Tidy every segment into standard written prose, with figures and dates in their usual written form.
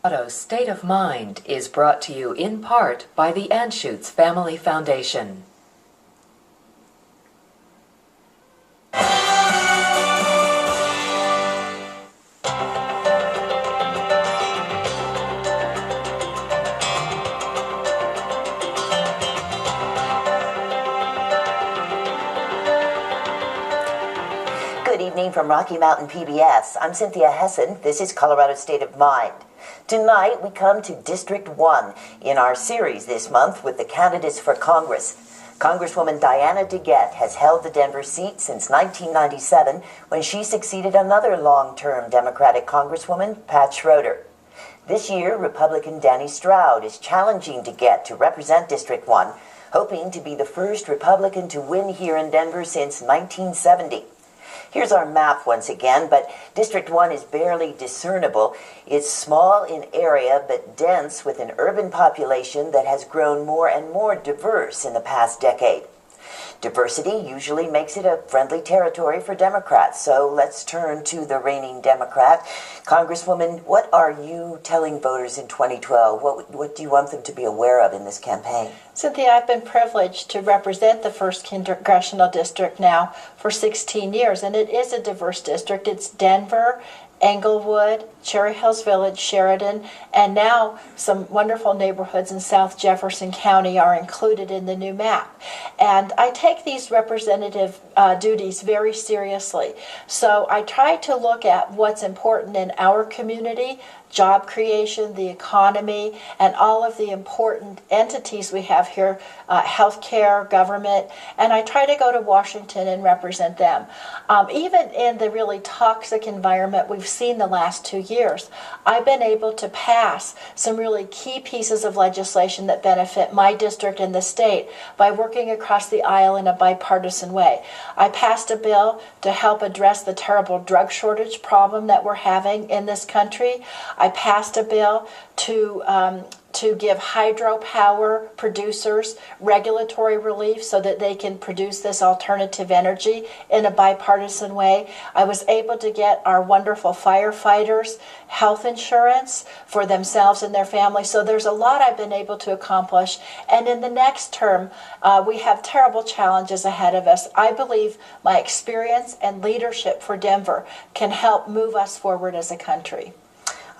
Colorado State of Mind is brought to you in part by the Anschutz Family Foundation. Good evening from Rocky Mountain PBS. I'm Cynthia Hessin. This is Colorado State of Mind. Tonight we come to District 1 in our series this month with the candidates for Congress. Congresswoman Diana DeGette has held the Denver seat since 1997 when she succeeded another long-term Democratic Congresswoman, Pat Schroeder. This year, Republican Danny Stroud is challenging DeGette to represent District 1, hoping to be the first Republican to win here in Denver since 1970. Here's our map once again, but District 1 is barely discernible. It's small in area, but dense with an urban population that has grown more and more diverse in the past decade. Diversity usually makes it a friendly territory for Democrats, so let's turn to the reigning Democrat. Congresswoman, what are you telling voters in 2012? What do you want them to be aware of in this campaign? Cynthia, I've been privileged to represent the 1st Congressional District now for 16 years, and it is a diverse district. It's Denver, Englewood, Cherry Hills Village, Sheridan, and now some wonderful neighborhoods in South Jefferson County are included in the new map. And I take these representative duties very seriously. So I try to look at what's important in our community, job creation, the economy, and all of the important entities we have here, healthcare, government, and I try to go to Washington and represent them. Even in the really toxic environment we've seen the last 2 years, I've been able to pass some really key pieces of legislation that benefit my district and the state by working across the aisle in a bipartisan way. I passed a bill to help address the terrible drug shortage problem that we're having in this country. I passed a bill to give hydropower producers regulatory relief so that they can produce this alternative energy in a bipartisan way. I was able to get our wonderful firefighters health insurance for themselves and their families. So there's a lot I've been able to accomplish. And in the next term, we have terrible challenges ahead of us. I believe my experience and leadership for Denver can help move us forward as a country.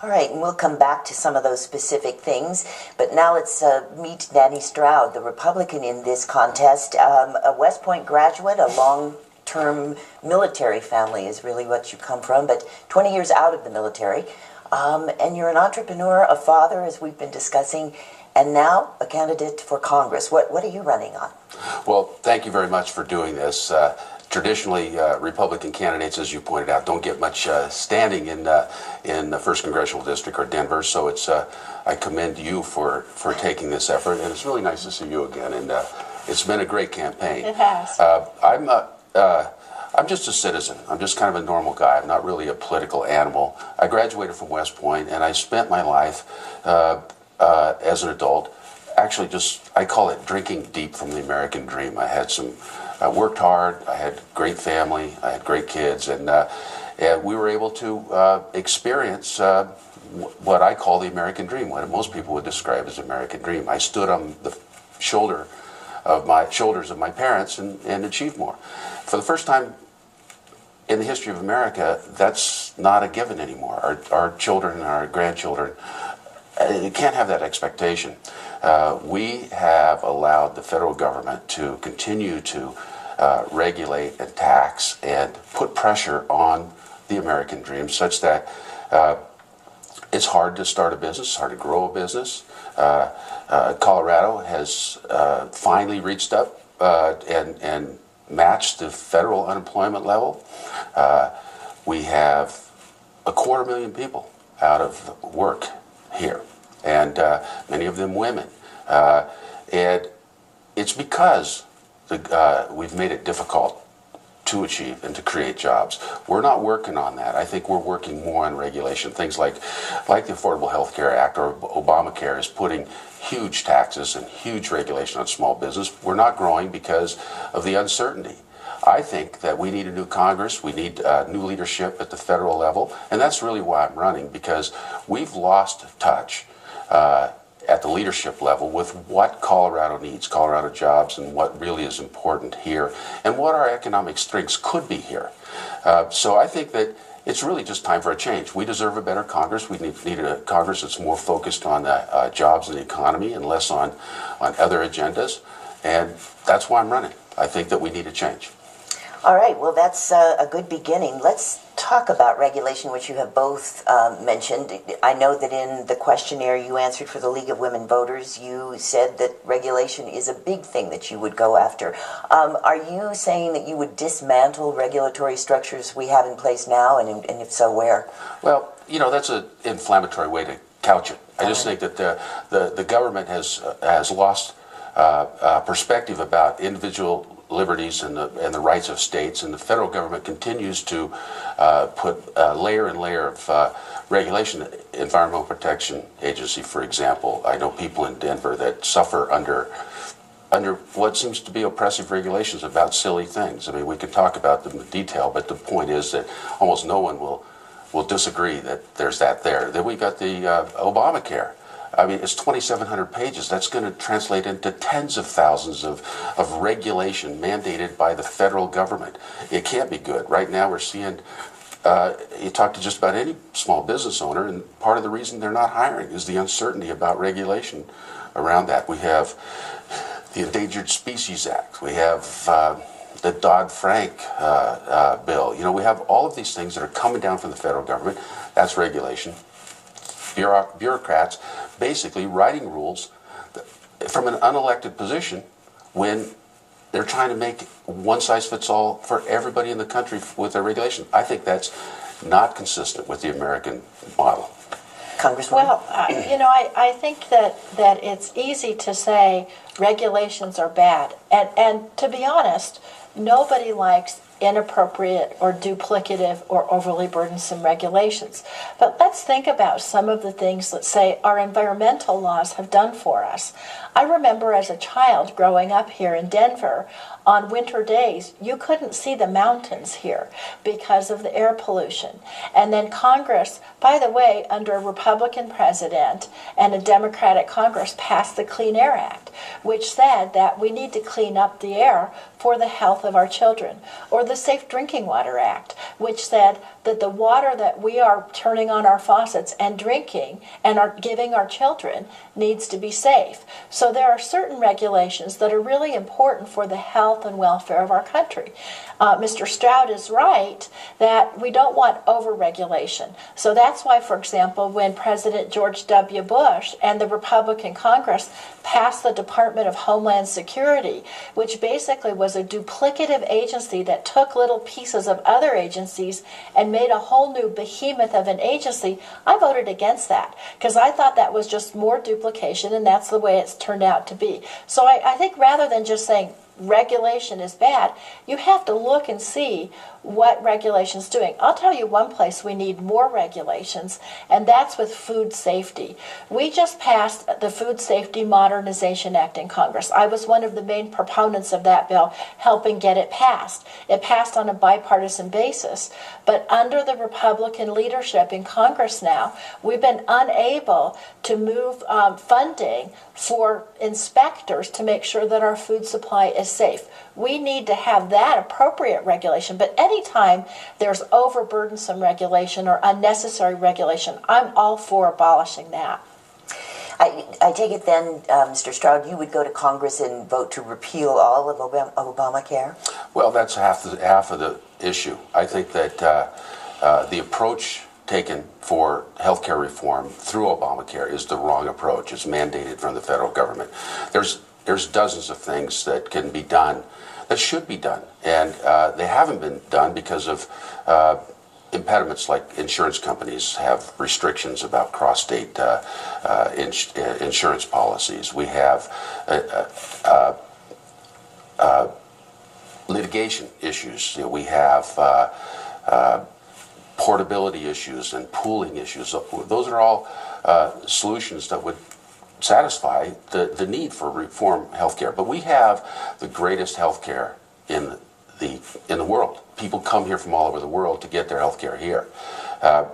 All right, and we'll come back to some of those specific things, but now let's meet Danny Stroud, the Republican in this contest, a West Point graduate, a long-term military family is really what you come from, but 20 years out of the military, and you're an entrepreneur, a father, as we've been discussing, and now a candidate for Congress. What are you running on? Well, thank you very much for doing this. Traditionally, Republican candidates, as you pointed out, don't get much standing in the 1st Congressional District or Denver. So it's I commend you for taking this effort, and it's really nice to see you again. And it's been a great campaign. It has. I'm just a citizen. I'm just kind of a normal guy. I'm not really a political animal. I graduated from West Point, and I spent my life as an adult. Actually, I call it drinking deep from the American dream. I worked hard, I had great family, I had great kids, and we were able to experience what I call the American dream, what most people would describe as the American dream. I stood on the shoulders of my parents and achieved more. For the first time in the history of America, that's not a given anymore. Our children and our grandchildren can't have that expectation. We have allowed the federal government to continue to regulate and tax and put pressure on the American dream such that it's hard to start a business, it's hard to grow a business. Colorado has finally reached up and matched the federal unemployment level. We have 250,000 people out of work here, and many of them women. And it's because we've made it difficult to achieve and to create jobs. We're not working on that. I think we're working more on regulation. Things like the Affordable Health Care Act or Obamacare is putting huge taxes and huge regulation on small business. We're not growing because of the uncertainty. I think that we need a new Congress. We need new leadership at the federal level. And that's really why I'm running, because we've lost touch at the leadership level with what Colorado needs, Colorado jobs, and what really is important here, and what our economic strengths could be here. So I think that it's really just time for a change. We deserve a better Congress. We need a Congress that's more focused on jobs and the economy and less on other agendas. And that's why I'm running. I think that we need a change. All right, well, that's a good beginning. Let's talk about regulation, which you have both mentioned. I know that in the questionnaire you answered for the League of Women Voters, you said that regulation is a big thing that you would go after. Are you saying that you would dismantle regulatory structures we have in place now, and if so, where? Well, that's an inflammatory way to couch it. I just think that the government has lost perspective about individual liberties and the rights of states, and the federal government continues to put layer and layer of regulation. Environmental Protection Agency, for example, I know people in Denver that suffer under what seems to be oppressive regulations about silly things. I mean, we could talk about them in detail, but the point is that almost no one will disagree that there's that there. Then we got the Obamacare. I mean, it's 2,700 pages. That's going to translate into tens of thousands of regulation mandated by the federal government. It can't be good. Right now we're seeing, you talk to just about any small business owner, and part of the reason they're not hiring is the uncertainty about regulation around that. We have the Endangered Species Act. We have the Dodd-Frank bill. We have all of these things that are coming down from the federal government. That's regulation. Bureaucrats basically writing rules from an unelected position when they're trying to make one size fits all for everybody in the country with their regulation. I think that's not consistent with the American model. Congresswoman? Well, I think that it's easy to say regulations are bad. And to be honest, nobody likes inappropriate or duplicative or overly burdensome regulations. But let's think about some of the things, let's say, our environmental laws have done for us. I remember as a child growing up here in Denver, on winter days, you couldn't see the mountains here because of the air pollution. And then Congress, by the way, under a Republican president and a Democratic Congress, passed the Clean Air Act, which said that we need to clean up the air for the health of our children. Or the Safe Drinking Water Act, which said that the water that we are turning on our faucets and drinking and are giving our children needs to be safe. So there are certain regulations that are really important for the health and welfare of our country. Mr. Stroud is right that we don't want over-regulation. So that's why, for example, when President George W. Bush and the Republican Congress passed the Department of Homeland Security, which basically was a duplicative agency that took little pieces of other agencies and made a whole new behemoth of an agency, I voted against that because I thought that was just more duplication, and that's the way it's turned out to be. So I think rather than just saying regulation is bad, you have to look and see what regulation's doing. I'll tell you one place we need more regulations, and that's with food safety. We just passed the Food Safety Modernization Act in Congress. I was one of the main proponents of that bill, helping get it passed. It passed on a bipartisan basis, but under the Republican leadership in Congress now, we've been unable to move funding for inspectors to make sure that our food supply is safe. We need to have that appropriate regulation, but anytime there's overburdensome regulation or unnecessary regulation, I'm all for abolishing that. I take it then, Mr. Stroud, you would go to Congress and vote to repeal all of Obamacare? Well, that's half of the issue. I think that the approach taken for healthcare reform through Obamacare is the wrong approach. It's mandated from the federal government. There's dozens of things that can be done, that should be done, and they haven't been done because of impediments like insurance companies have restrictions about cross-state insurance policies. We have litigation issues. We have portability issues and pooling issues. Those are all solutions that would satisfy the need for reform healthcare. But we have the greatest healthcare in in the world. People come here from all over the world to get their health care here.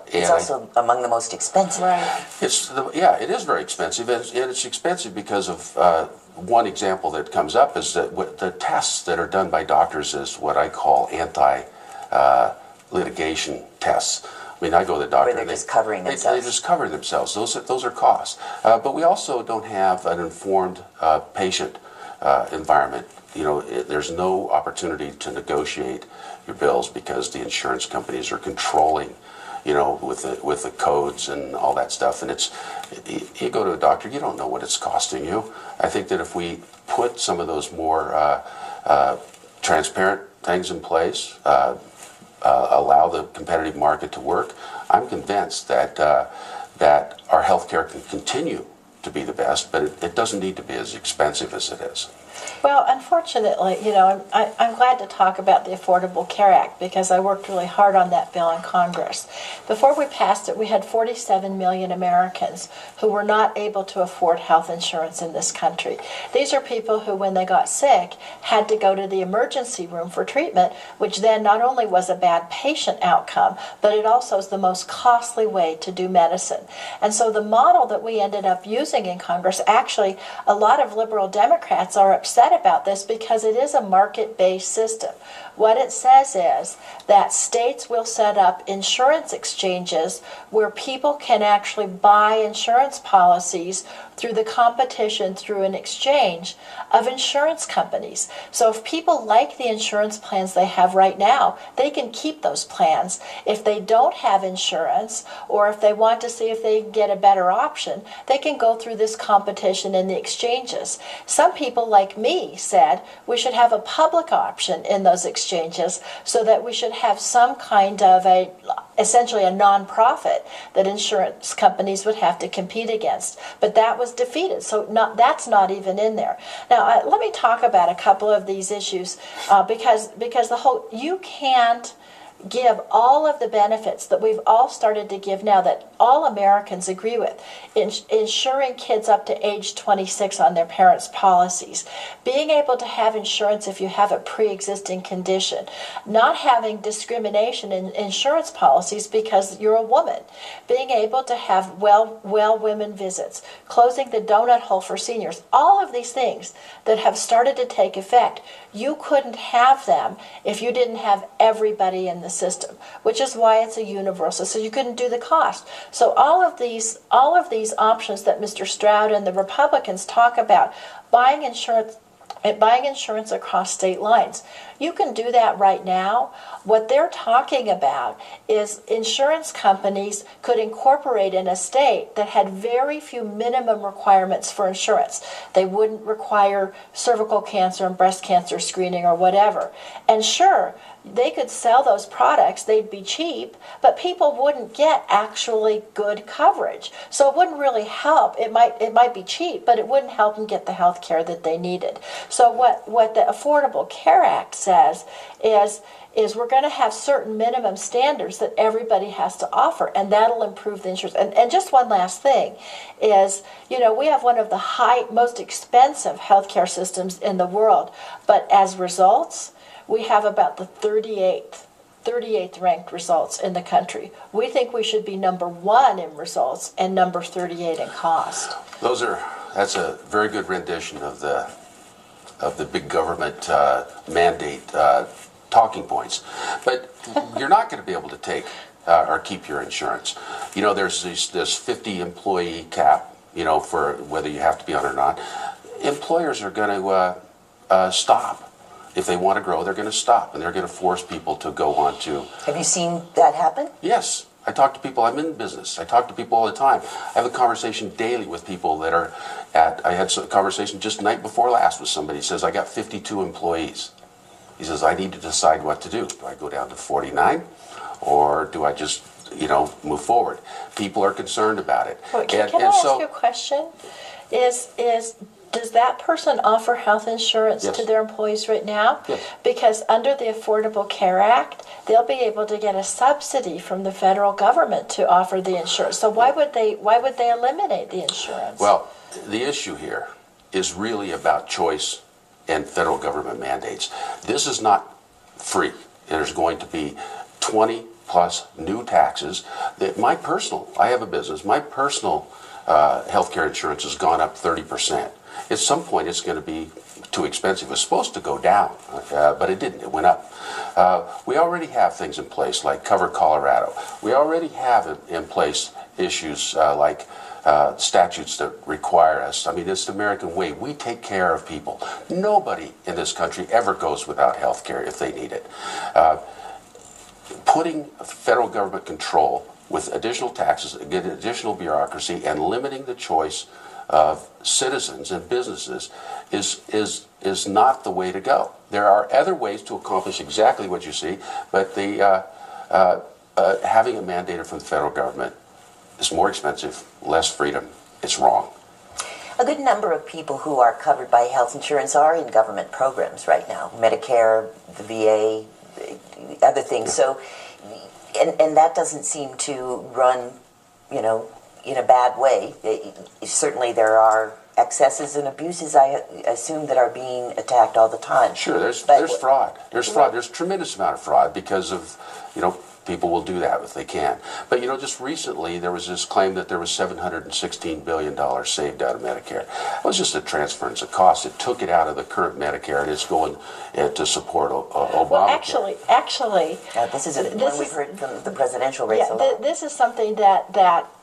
It's also among the most expensive. Right. It is very expensive, and it's expensive because of one example that comes up is that the tests that are done by doctors is what I call anti-litigation tests. I mean, I go to the doctor. Where they're just covering themselves. They just cover themselves. Those are costs. But we also don't have an informed patient environment. You know, there's no opportunity to negotiate your bills because the insurance companies are controlling, you know, with the codes and all that stuff. And you go to a doctor, you don't know what it's costing you. I think that if we put some of those more transparent things in place, allow the competitive market to work, I'm convinced that that our healthcare can continue to be the best, but it doesn't need to be as expensive as it is. Well, unfortunately, you know, I'm glad to talk about the Affordable Care Act because I worked really hard on that bill in Congress. Before we passed it, we had 47 million Americans who were not able to afford health insurance in this country. These are people who, when they got sick, had to go to the emergency room for treatment, which then not only was a bad patient outcome, but it also is the most costly way to do medicine. And so the model that we ended up using in Congress, actually, a lot of liberal Democrats are upset about this because it is a market-based system. What it says is that states will set up insurance exchanges where people can actually buy insurance policies through the competition through an exchange of insurance companies. So if people like the insurance plans they have right now, they can keep those plans. If they don't have insurance, or if they want to see if they can get a better option, they can go through this competition in the exchanges. Some people like me said we should have a public option in those exchanges so that we should have some kind of essentially a non-profit that insurance companies would have to compete against. But that was defeated, so that's not even in there. Now, let me talk about a couple of these issues because you can't give all of the benefits that we've all started to give now that all Americans agree with, insuring kids up to age 26 on their parents' policies, being able to have insurance if you have a pre-existing condition, not having discrimination in insurance policies because you're a woman, being able to have well women visits, closing the donut hole for seniors, all of these things that have started to take effect, you couldn't have them if you didn't have everybody in the system, which is why it's a universal. So you couldn't do the cost. So all of these options that Mr. Stroud and the Republicans talk about, buying insurance across state lines. You can do that right now. What they're talking about is insurance companies could incorporate in a state that had very few minimum requirements for insurance. They wouldn't require cervical cancer and breast cancer screening or whatever. And sure, they could sell those products, they'd be cheap, but people wouldn't get actually good coverage. So it wouldn't really help. It might be cheap, but it wouldn't help them get the health care that they needed. So what the Affordable Care Act says is we're going to have certain minimum standards that everybody has to offer, and that'll improve the insurance. And just one last thing is, we have one of the most expensive healthcare systems in the world, but as results, we have about the 38th ranked results in the country. We think we should be number 1 in results and number 38 in cost. That's a very good rendition of the big government mandate talking points. But you're not going to be able to take or keep your insurance. There's this 50 employee cap, for whether you have to be on it or not. Employers are going to stop. If they want to grow, they're going to stop, and they're going to force people to go on to... Have you seen that happen? Yes. I talk to people. I'm in business. I talk to people all the time. I have a conversation daily with people that are I had a conversation just night before last with somebody. He says, I got 52 employees. He says, I need to decide what to do. Do I go down to 49, or do I just, move forward? People are concerned about it. Well, can I ask you a question? Does that person offer health insurance Yes. to their employees right now? Yes. Because under the Affordable Care Act, they'll be able to get a subsidy from the federal government to offer the insurance. So why would they eliminate the insurance? Well, the issue here is really about choice and federal government mandates. This is not free. There's going to be 20 plus new taxes. I have a business. My personal health care insurance has gone up 30%. At some point, it's going to be too expensive. It was supposed to go down, but it didn't. It went up. We already have things in place like Cover Colorado. We already have in place issues like statutes that require us. I mean, it's the American way. We take care of people. Nobody in this country ever goes without health care if they need it. Putting federal government control with additional taxes, additional bureaucracy, and limiting the choice of citizens and businesses is not the way to go. There are other ways to accomplish exactly what you see, but the having it mandated from the federal government is more expensive, less freedom. It's wrong. A good number of people who are covered by health insurance are in government programs right now. Medicare, the VA, other things. So, and that doesn't seem to run, in a bad way. Certainly there are excesses and abuses, I assume, that are being attacked all the time. Sure, there's fraud. There's fraud. There's a tremendous amount of fraud because of, people will do that if they can. But, just recently there was this claim that there was $716 billion saved out of Medicare. It was just a transference of cost. It took it out of the current Medicare and it's going to support Obamacare. Well, actually, this is one we've heard from the presidential race a lot. This is something that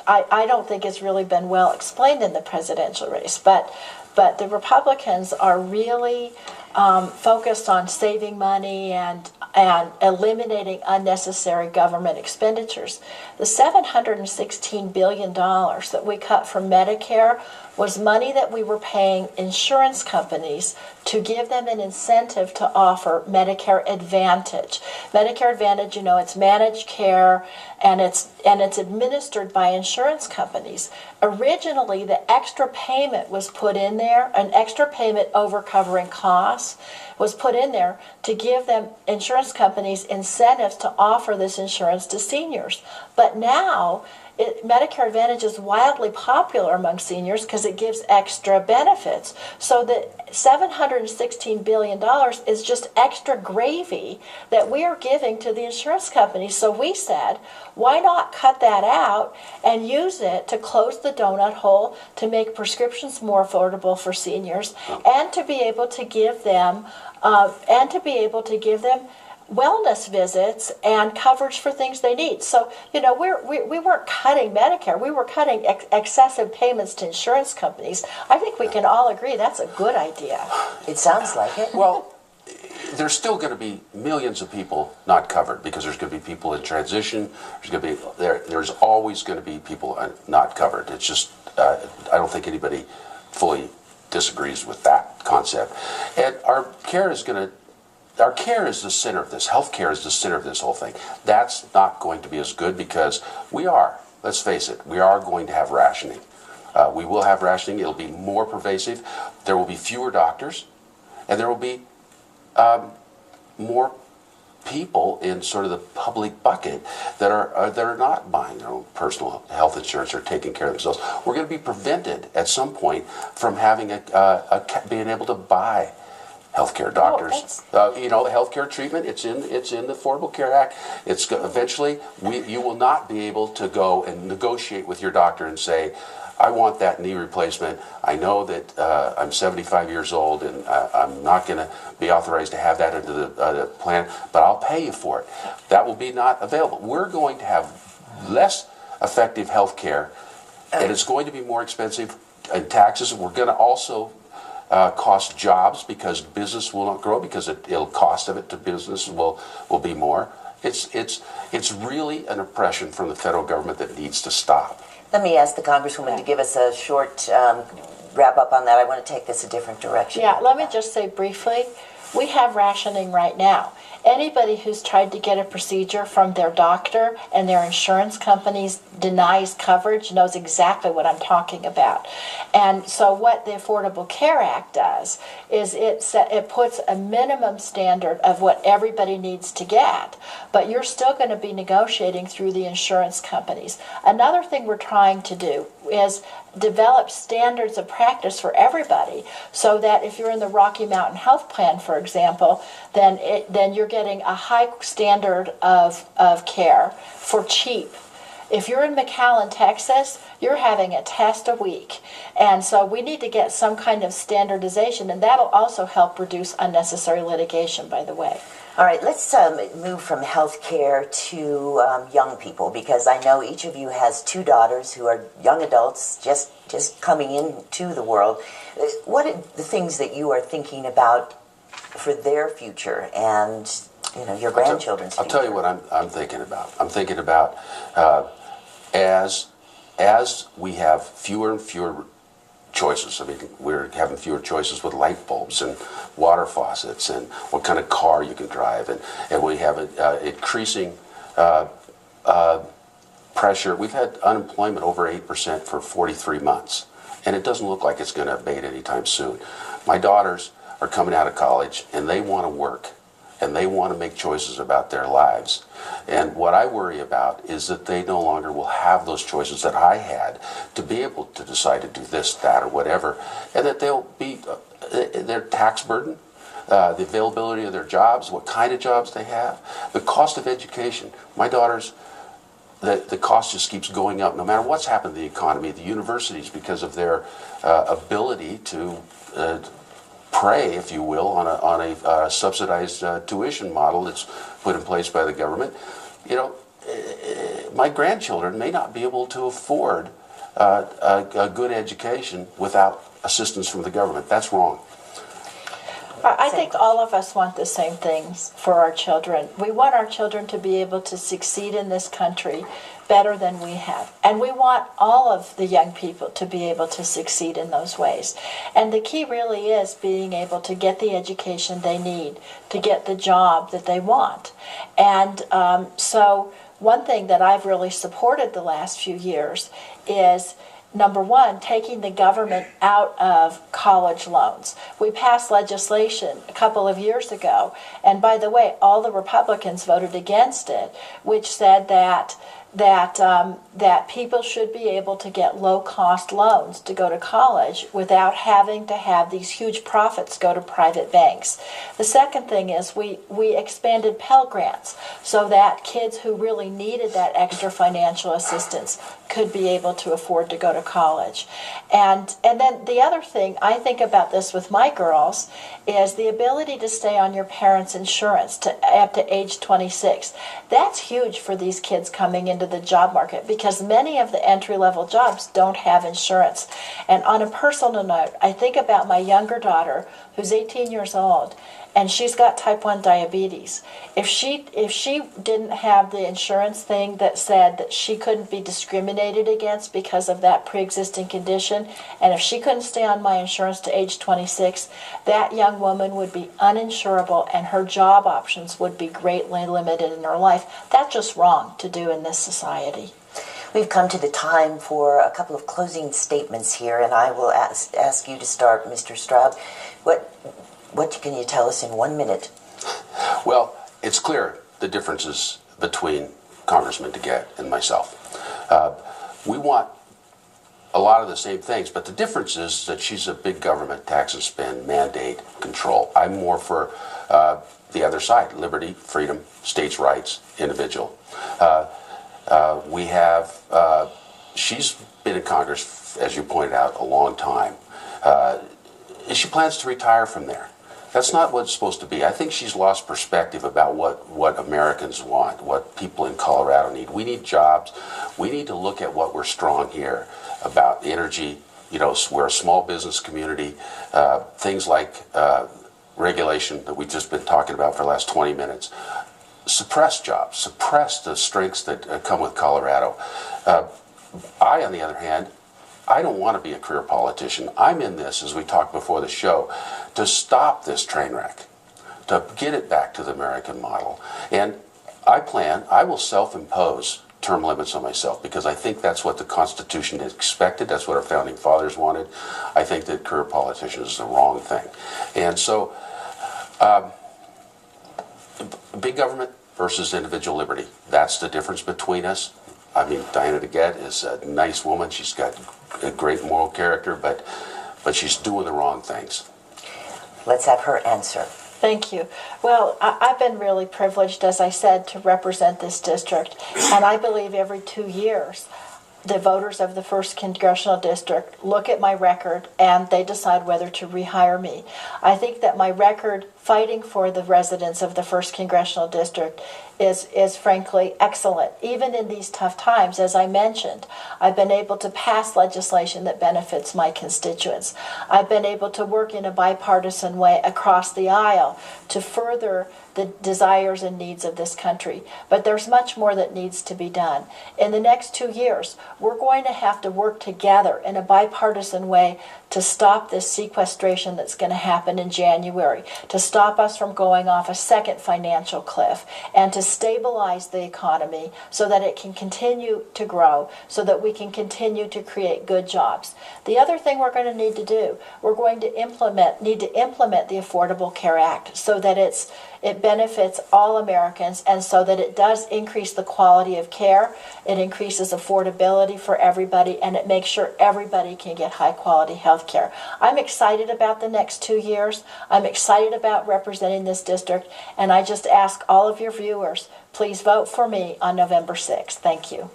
I don't think has really been well explained in the presidential race, but the Republicans are really focused on saving money and eliminating unnecessary government expenditures. The $716 billion that we cut from Medicare was money that we were paying insurance companies to give them an incentive to offer Medicare Advantage. Medicare Advantage, it's managed care and it's administered by insurance companies. Originally, the extra payment was put in there, an extra payment over covering costs was put in there to give them insurance companies incentives to offer this insurance to seniors. But now, Medicare Advantage is wildly popular among seniors because it gives extra benefits. So the $716 billion is just extra gravy that we are giving to the insurance companies. So we said, why not cut that out and use it to close the donut hole, to make prescriptions more affordable for seniors, and to be able to give them wellness visits and coverage for things they need. So, we weren't cutting Medicare. We were cutting excessive payments to insurance companies. I think we can all agree that's a good idea. It sounds like it. Well, there's still going to be millions of people not covered because there's going to be people in transition. There's always going to be people not covered. It's just, I don't think anybody fully disagrees with that concept. And our care is the center of this. Healthcare is the center of this whole thing. That's not going to be as good because let's face it, we are going to have rationing. We will have rationing. It'll be more pervasive. There will be fewer doctors, and there will be more people in sort of the public bucket that are not buying their own personal health insurance or taking care of themselves. We're going to be prevented at some point from having being able to buy healthcare doctors. Healthcare treatment. It's in the Affordable Care Act. It's eventually you will not be able to go and negotiate with your doctor and say, I want that knee replacement. I know that I'm 75 years old and I'm not going to be authorized to have that into the plan, but I'll pay you for it. That will be not available. We're going to have less effective health care, and it's going to be more expensive in taxes. We're going to also cost jobs because business will not grow because it'll cost of it to business will be more. It's really an oppression from the federal government that needs to stop. Let me ask the Congresswoman to give us a short wrap-up on that. I want to take this a different direction. Yeah, let me just say briefly, we have rationing right now. Anybody who's tried to get a procedure from their doctor and their insurance companies denies coverage knows exactly what I'm talking about. And so what the Affordable Care Act does is it puts a minimum standard of what everybody needs to get, but you're still going to be negotiating through the insurance companies. Another thing we're trying to do is develop standards of practice for everybody so that if you're in the Rocky Mountain Health Plan, for example, then you're getting getting a high standard of care for cheap. If you're in McAllen, Texas, you're having a test a week. And so we need to get some kind of standardization, and that'll also help reduce unnecessary litigation, by the way. All right, let's move from healthcare to young people, because I know each of you has two daughters who are young adults just coming into the world. What are the things that you are thinking about for their future and your grandchildren's future? I'll tell you what I'm thinking about. I'm thinking about as we have fewer and fewer choices. I mean, we're having fewer choices with light bulbs and water faucets and what kind of car you can drive, and we have increasing pressure. We've had unemployment over 8% for 43 months, and it doesn't look like it's going to abate anytime soon. My daughters are coming out of college, and they want to work, and they want to make choices about their lives. And what I worry about is that they no longer will have those choices that I had to be able to decide to do this, that, or whatever, and that they'll be their tax burden, the availability of their jobs, what kind of jobs they have, the cost of education. My daughters, the cost just keeps going up no matter what's happened to the economy, the universities, because of their ability to prey, if you will, on a subsidized tuition model that's put in place by the government. My grandchildren may not be able to afford a good education without assistance from the government. That's wrong. I think all of us want the same things for our children. We want our children to be able to succeed in this country better than we have. And we want all of the young people to be able to succeed in those ways. And the key really is being able to get the education they need to get the job that they want. And so one thing that I've really supported the last few years is, number one, taking the government out of college loans. We passed legislation a couple of years ago, and by the way, all the Republicans voted against it, which said that people should be able to get low-cost loans to go to college without having to have these huge profits go to private banks. The second thing is we expanded Pell Grants so that kids who really needed that extra financial assistance could be able to afford to go to college. And then the other thing, I think about this with my girls, is the ability to stay on your parents' insurance up to age 26. That's huge for these kids coming into the job market, because many of the entry-level jobs don't have insurance. And on a personal note, I think about my younger daughter, who's 18 years old, and she's got type 1 diabetes. If she didn't have the insurance thing that said that she couldn't be discriminated against because of that pre-existing condition, and if she couldn't stay on my insurance to age 26, that young woman would be uninsurable and her job options would be greatly limited in her life. That's just wrong to do in this society. We've come to the time for a couple of closing statements here, and I will ask you to start, Mr. Straub. What can you tell us in 1 minute? Well, it's clear the differences between Congressman DeGette and myself. We want a lot of the same things, but the difference is that she's a big government, tax and spend, mandate, control. I'm more for the other side, liberty, freedom, states' rights, individual. She's been in Congress, as you pointed out, a long time. She plans to retire from there. That's not what it's supposed to be. I think she's lost perspective about what Americans want, what people in Colorado need. We need jobs. We need to look at what we're strong here about energy. We're a small business community. Things like regulation that we've just been talking about for the last 20 minutes. Suppress jobs, suppress the strengths that come with Colorado. I, on the other hand, I don't want to be a career politician. I'm in this, as we talked before the show, to stop this train wreck, to get it back to the American model. And I will self-impose term limits on myself, because I think that's what the Constitution expected. That's what our founding fathers wanted. I think that career politicians is the wrong thing. And so, big government versus individual liberty. That's the difference between us. I mean, Diana DeGette is a nice woman. She's got a great moral character, but she's doing the wrong things. Let's have her answer. Thank you. Well, I've been really privileged, as I said, to represent this district, and I believe every 2 years the voters of the 1st Congressional District look at my record and they decide whether to rehire me. I think that my record fighting for the residents of the 1st Congressional District is frankly excellent. Even in these tough times, as I mentioned, I've been able to pass legislation that benefits my constituents. I've been able to work in a bipartisan way across the aisle to further the desires and needs of this country. But there's much more that needs to be done. In the next 2 years, we're going to have to work together in a bipartisan way to stop this sequestration that's going to happen in January, to stop us from going off a second financial cliff, and to stabilize the economy so that it can continue to grow, so that we can continue to create good jobs. The other thing we're going to need to do, we're going to need to implement the Affordable Care Act so that it benefits all Americans, and so that it does increase the quality of care, it increases affordability for everybody, and it makes sure everybody can get high quality health care. I'm excited about the next 2 years. I'm excited about representing this district, and I just ask all of your viewers, please vote for me on November 6th. Thank you.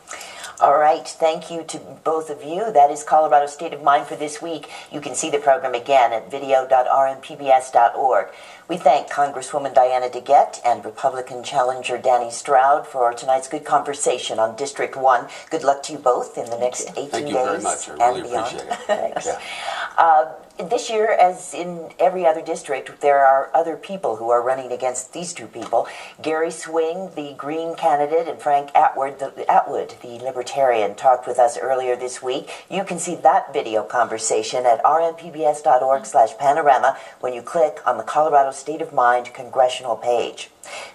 All right, thank you to both of you. That is Colorado State of Mind for this week. You can see the program again at video.rmpbs.org. We thank Congresswoman Diana DeGette and Republican challenger Danny Stroud for tonight's good conversation on District 1. Good luck to you both in the next 18 days. Thank you very much. I really appreciate it. Thanks. Yeah. This year, as in every other district, there are other people who are running against these two people. Gary Swing, the Green candidate, and Frank Atwood, the Libertarian, talked with us earlier this week. You can see that video conversation at rmpbs.org/panorama when you click on the Colorado State of Mind Congressional page.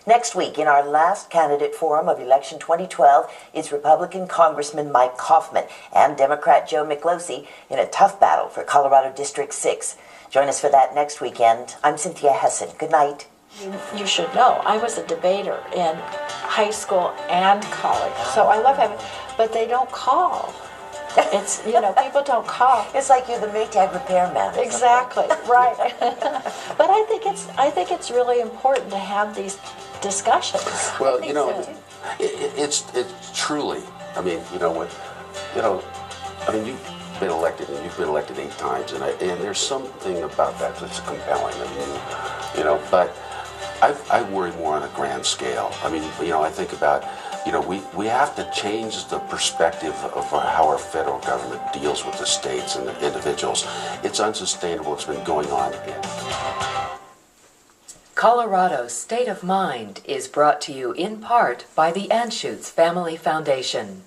Next week, in our last candidate forum of election 2012, is Republican Congressman Mike Kaufman and Democrat Joe McLosey in a tough battle for Colorado District 6. Join us for that next weekend. I'm Cynthia Hessin. Good night. You should know, I was a debater in high school and college, so I love having, but they don't call. It's, people don't call. It's like you're the Maytag repairman. Exactly, right. But I think it's really important to have these discussions. Well, it's truly. I mean, you've been elected, and you've been elected 8 times, and there's something about that that's compelling. But I worry more on a grand scale. I mean, I think about. We have to change the perspective of how our federal government deals with the states and the individuals. It's unsustainable. It's been going on. Colorado's State of Mind is brought to you in part by the Anschutz Family Foundation.